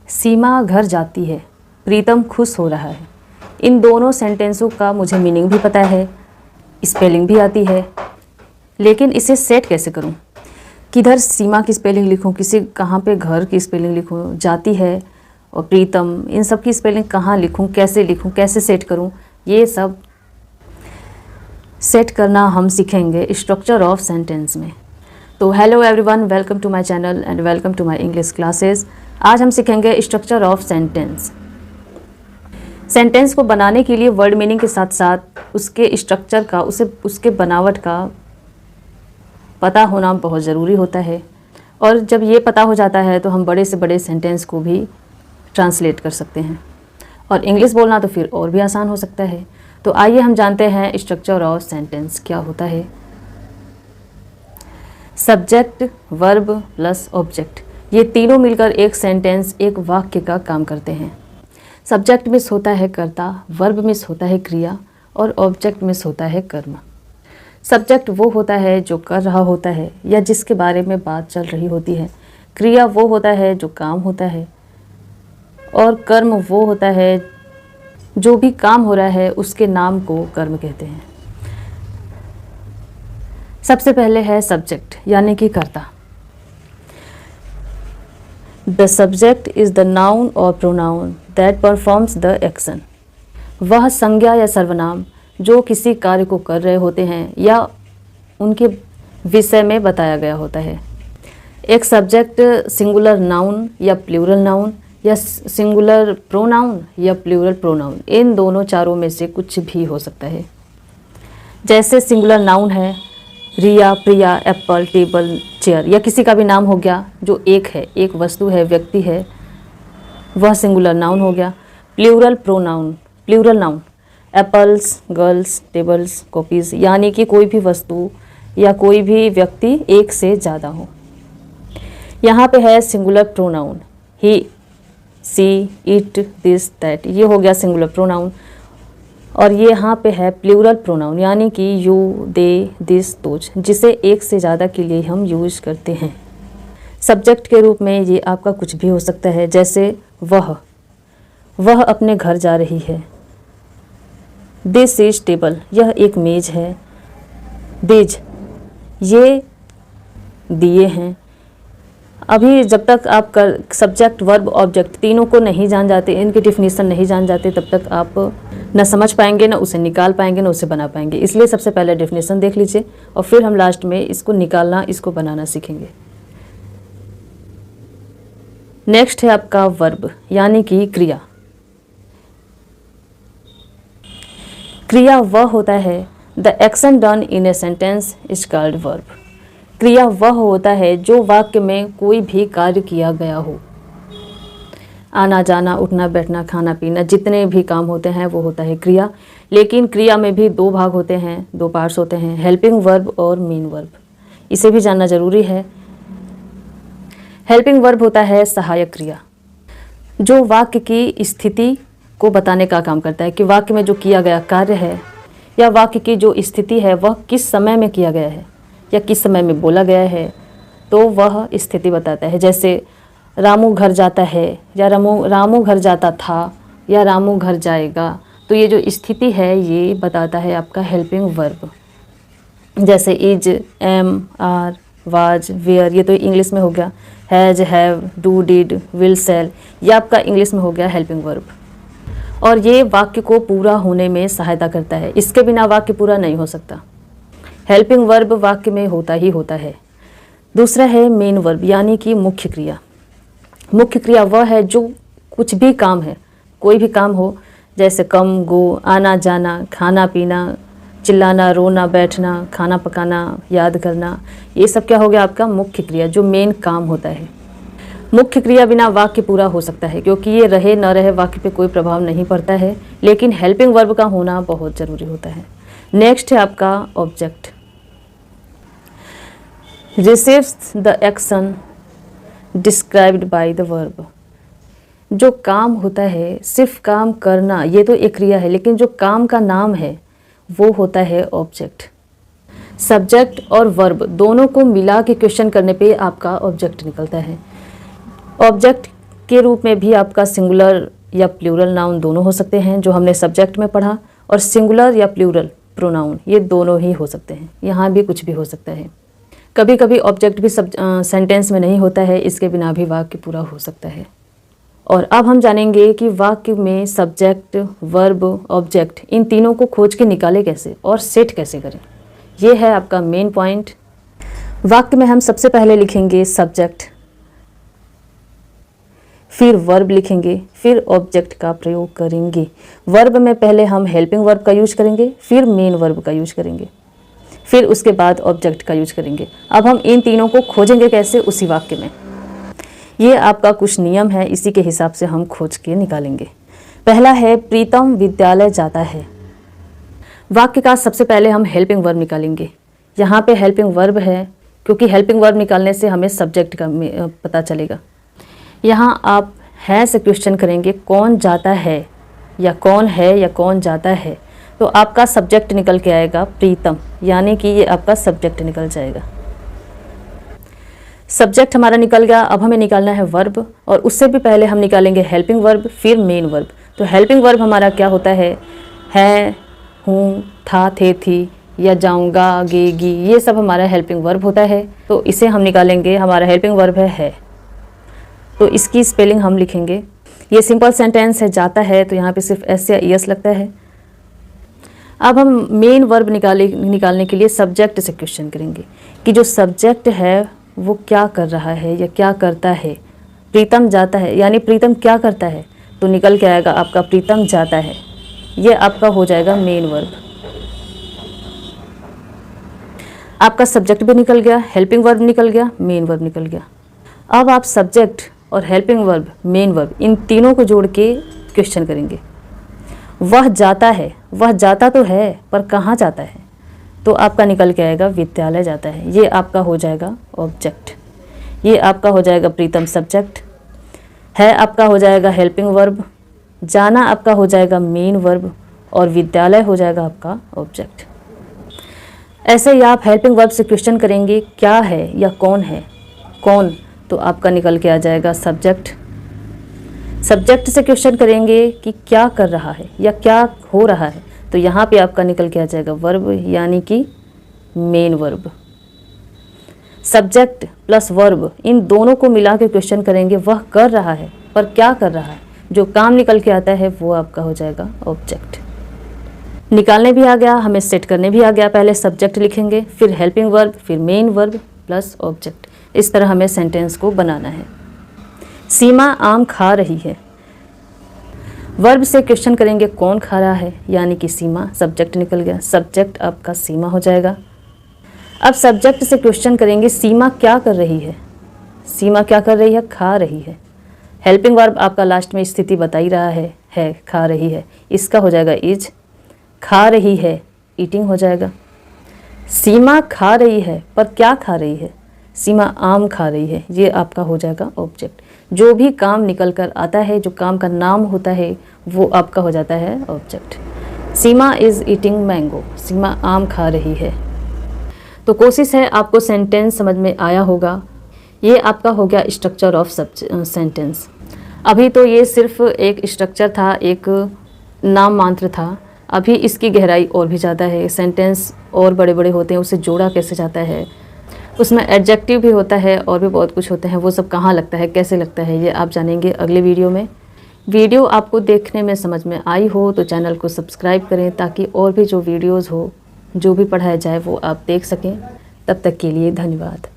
सीमा घर जाती है, प्रीतम खुश हो रहा है। इन दोनों सेंटेंसों का मुझे मीनिंग भी पता है, स्पेलिंग भी आती है, लेकिन इसे सेट कैसे करूं? किधर सीमा की स्पेलिंग लिखूं, किसी कहाँ पे घर की स्पेलिंग लिखूं, जाती है और प्रीतम, इन सब की स्पेलिंग कहाँ लिखूं, कैसे सेट करूं, ये सब सेट करना हम सीखेंगे स्ट्रक्चर ऑफ सेंटेंस में। तो hello everyone, welcome to my channel and welcome to my English classes. आज हम सीखेंगे स्ट्रक्चर ऑफ सेंटेंस। सेंटेंस को बनाने के लिए वर्ड मीनिंग के साथ साथ उसके स्ट्रक्चर का, उसके बनावट का पता होना बहुत ज़रूरी होता है। और जब ये पता हो जाता है तो हम बड़े से बड़े सेंटेंस को भी ट्रांसलेट कर सकते हैं, और इंग्लिश बोलना तो फिर और भी आसान हो सकता है। तो आइए हम जानते हैं स्ट्रक्चर ऑफ सेंटेंस क्या होता है। सब्जेक्ट, वर्ब प्लस ऑब्जेक्ट, ये तीनों मिलकर एक सेंटेंस, एक वाक्य का काम करते हैं। सब्जेक्ट मिस होता है कर्ता, वर्ब मिस होता है क्रिया, और ऑब्जेक्ट मिस होता है कर्म। सब्जेक्ट वो होता है जो कर रहा होता है या जिसके बारे में बात चल रही होती है। क्रिया वो होता है जो काम होता है, और कर्म वो होता है जो भी काम हो रहा है उसके नाम को कर्म कहते हैं। सबसे पहले है सब्जेक्ट यानी कि कर्ता। The subject is the noun और pronoun that performs the action. वह संज्ञा या सर्वनाम जो किसी कार्य को कर रहे होते हैं या उनके विषय में बताया गया होता है। एक सब्जेक्ट सिंगुलर नाउन या प्लूरल नाउन या सिंगुलर प्रोनाउन या प्लूरल प्रोनाउन, इन दोनों चारों में से कुछ भी हो सकता है। जैसे सिंगुलर नाउन है रिया, प्रिया, एप्पल, टेबल, चेयर, या किसी का भी नाम हो गया जो एक है, एक वस्तु है, व्यक्ति है, वह सिंगुलर नाउन हो गया। Plural noun apples, girls, tables, copies, यानी कि कोई भी वस्तु या कोई भी व्यक्ति एक से ज़्यादा हो। यहाँ पे है singular pronoun, he, she, it, this, that, ये हो गया सिंगुलर प्रोनाउन। और ये यहाँ पे है प्लूरल प्रोनाउन यानी कि यू, दे, दिस, दोज, जिसे एक से ज़्यादा के लिए हम यूज करते हैं। सब्जेक्ट के रूप में ये आपका कुछ भी हो सकता है, जैसे वह अपने घर जा रही है। दिस इज टेबल, यह एक मेज है। दिज, ये दिए हैं। अभी जब तक आप सब्जेक्ट, वर्ब, ऑब्जेक्ट तीनों को नहीं जान जाते, इनकी डिफिनीशन नहीं जान जाते, तब तक आप न समझ पाएंगे, न उसे निकाल पाएंगे, न उसे बना पाएंगे। इसलिए सबसे पहले डिफिनीशन देख लीजिए और फिर हम लास्ट में इसको निकालना, इसको बनाना सीखेंगे। नेक्स्ट है आपका वर्ब यानी कि क्रिया। क्रिया वह होता है, the action done in a sentence is called verb. क्रिया वह होता है जो वाक्य में कोई भी कार्य किया गया हो। आना जाना, उठना बैठना, खाना पीना, जितने भी काम होते हैं वो होता है क्रिया। लेकिन क्रिया में भी दो भाग होते हैं, दो पार्ट्स होते हैं, हेल्पिंग वर्ब और मीन वर्ब। इसे भी जानना जरूरी है। हेल्पिंग वर्ब होता है सहायक क्रिया, जो वाक्य की स्थिति को बताने का काम करता है कि वाक्य में जो किया गया कार्य है या वाक्य की जो स्थिति है वह किस समय में किया गया है या किस समय में बोला गया है, तो वह स्थिति बताता है। जैसे रामू घर जाता है या रामू घर जाता था या रामू घर जाएगा, तो ये जो स्थिति है ये बताता है आपका हेल्पिंग वर्ब। जैसे is, am, are, was, were, ये तो इंग्लिश में हो गया। Has, have, do, did, will, shall, ये आपका इंग्लिश में हो गया हेल्पिंग वर्ब। और ये वाक्य को पूरा होने में सहायता करता है, इसके बिना वाक्य पूरा नहीं हो सकता। हेल्पिंग वर्ब वाक्य में होता ही होता है। दूसरा है मेन वर्ब यानी कि मुख्य क्रिया। मुख्य क्रिया वह है जो कुछ भी काम है, कोई भी काम हो, जैसे कम, गो, आना जाना, खाना पीना, चिल्लाना, रोना, बैठना, खाना पकाना, याद करना, ये सब क्या हो गया आपका मुख्य क्रिया, जो मेन काम होता है। मुख्य क्रिया बिना वाक्य पूरा हो सकता है, क्योंकि ये रहे न रहे वाक्य पे कोई प्रभाव नहीं पड़ता है, लेकिन हेल्पिंग वर्ब का होना बहुत ज़रूरी होता है। नेक्स्ट है आपका object. Receives the action described by the verb. जो काम होता है, सिर्फ काम करना, ये तो एक क्रिया है, लेकिन जो काम का नाम है वो होता है ऑब्जेक्ट। सब्जेक्ट और वर्ब दोनों को मिला के क्वेश्चन करने पे आपका ऑब्जेक्ट निकलता है। ऑब्जेक्ट के रूप में भी आपका सिंगुलर या प्लूरल नाउन दोनों हो सकते हैं, जो हमने सब्जेक्ट में पढ़ा, और सिंगुलर या प्लूरल प्रोनाउन ये दोनों ही हो सकते हैं। यहाँ भी कुछ भी हो सकता है। कभी कभी ऑब्जेक्ट भी सेंटेंस में नहीं होता है, इसके बिना भी वाक्य पूरा हो सकता है। और अब हम जानेंगे कि वाक्य में सब्जेक्ट, वर्ब, ऑब्जेक्ट इन तीनों को खोज के निकाले कैसे और सेट कैसे करें। ये है आपका मेन पॉइंट। वाक्य में हम सबसे पहले लिखेंगे सब्जेक्ट, फिर वर्ब लिखेंगे, फिर ऑब्जेक्ट का प्रयोग करेंगे। वर्ब में पहले हम हेल्पिंग वर्ब का यूज करेंगे, फिर मेन वर्ब का यूज करेंगे, फिर उसके बाद ऑब्जेक्ट का यूज करेंगे। अब हम इन तीनों को खोजेंगे कैसे उसी वाक्य में। ये आपका कुछ नियम है, इसी के हिसाब से हम खोज के निकालेंगे। पहला है प्रीतम विद्यालय जाता है। वाक्य का सबसे पहले हम हेल्पिंग वर्ब निकालेंगे। यहाँ पे हेल्पिंग वर्ब है, क्योंकि हेल्पिंग वर्ब निकालने से हमें सब्जेक्ट का पता चलेगा। यहाँ आप है से क्वेश्चन करेंगे कौन जाता है या कौन जाता है, तो आपका सब्जेक्ट निकल के आएगा प्रीतम, यानी कि ये आपका सब्जेक्ट निकल जाएगा। सब्जेक्ट हमारा निकल गया। अब हमें निकालना है वर्ब, और उससे भी पहले हम निकालेंगे हेल्पिंग वर्ब, फिर मेन वर्ब। तो हेल्पिंग वर्ब हमारा क्या होता है हूँ, था, थे, थी, या जाऊँगा, गेगी, ये सब हमारा हेल्पिंग वर्ब होता है। तो इसे हम निकालेंगे। हमारा हेल्पिंग वर्ब है, तो इसकी स्पेलिंग हम लिखेंगे। ये सिंपल सेंटेंस है, जाता है, तो यहाँ पे सिर्फ एस या ईएस लगता है। अब हम मेन वर्ब निकालने के लिए सब्जेक्ट से क्वेश्चन करेंगे कि जो सब्जेक्ट है वो क्या कर रहा है या क्या करता है। प्रीतम जाता है, यानी प्रीतम क्या करता है, तो निकल के आएगा आपका प्रीतम जाता है। ये आपका हो जाएगा मेन वर्ब। आपका सब्जेक्ट भी निकल गया, हेल्पिंग वर्ब निकल गया, मेन वर्ब निकल गया। अब आप सब्जेक्ट और helping verb, main verb in तीनों को जोड़ के क्वेश्चन करेंगे। वह जाता है, वह जाता तो है पर कहाँ जाता है, तो आपका निकल के आएगा विद्यालय जाता है। ये आपका हो जाएगा ऑब्जेक्ट। ये आपका हो जाएगा प्रीतम सब्जेक्ट, है आपका हो जाएगा हेल्पिंग वर्ब, जाना आपका हो जाएगा मेन वर्ब, और विद्यालय हो जाएगा आपका ऑब्जेक्ट। ऐसे ही आप हेल्पिंग वर्ब से क्वेश्चन करेंगे क्या है या कौन है, कौन, तो आपका निकल के आ जाएगा सब्जेक्ट। सब्जेक्ट से क्वेश्चन करेंगे कि क्या कर रहा है या क्या हो रहा है, तो यहाँ पे आपका निकल के आ जाएगा वर्ब, यानी कि main verb. Subject plus verb in दोनों को मिला के क्वेश्चन करेंगे, वह कर रहा है पर क्या कर रहा है, जो काम निकल के आता है वो आपका हो जाएगा ऑब्जेक्ट। निकालने भी आ गया, हमें सेट करने भी आ गया। पहले सब्जेक्ट लिखेंगे, फिर हेल्पिंग वर्ब, फिर मेन वर्ब प्लस ऑब्जेक्ट। इस तरह हमें सेंटेंस को बनाना है। सीमा आम खा रही है। वर्ब से क्वेश्चन करेंगे कौन खा रहा है, यानी कि सीमा। सब्जेक्ट निकल गया, सब्जेक्ट आपका सीमा हो जाएगा। अब सब्जेक्ट से क्वेश्चन करेंगे सीमा क्या कर रही है। सीमा क्या कर रही है, खा रही है। हेल्पिंग वर्ब आपका लास्ट में स्थिति बता ही रहा है खा रही है, इसका हो जाएगा इज। खा रही है ईटिंग हो जाएगा। सीमा खा रही है पर क्या खा रही है, सीमा आम खा रही है, ये आपका हो जाएगा ऑब्जेक्ट। जो भी काम निकल कर आता है, जो काम का नाम होता है, वो आपका हो जाता है object. Seema is eating mango, Seema आम खा रही है। तो कोशिश है आपको सेंटेंस समझ में आया होगा। ये आपका हो गया स्ट्रक्चर ऑफ सेंटेंस। अभी तो ये सिर्फ एक स्ट्रक्चर था, एक नाम मात्र था। अभी इसकी गहराई और भी ज़्यादा है। सेंटेंस और बड़े बड़े होते हैं, उसे जोड़ा कैसे जाता है, उसमें एडजेक्टिव भी होता है और भी बहुत कुछ होते हैं। वो सब कहाँ लगता है, कैसे लगता है, ये आप जानेंगे अगले वीडियो में। वीडियो आपको देखने में समझ में आई हो तो चैनल को सब्सक्राइब करें, ताकि और भी जो वीडियोज़ हो, जो भी पढ़ाया जाए वो आप देख सकें। तब तक के लिए धन्यवाद।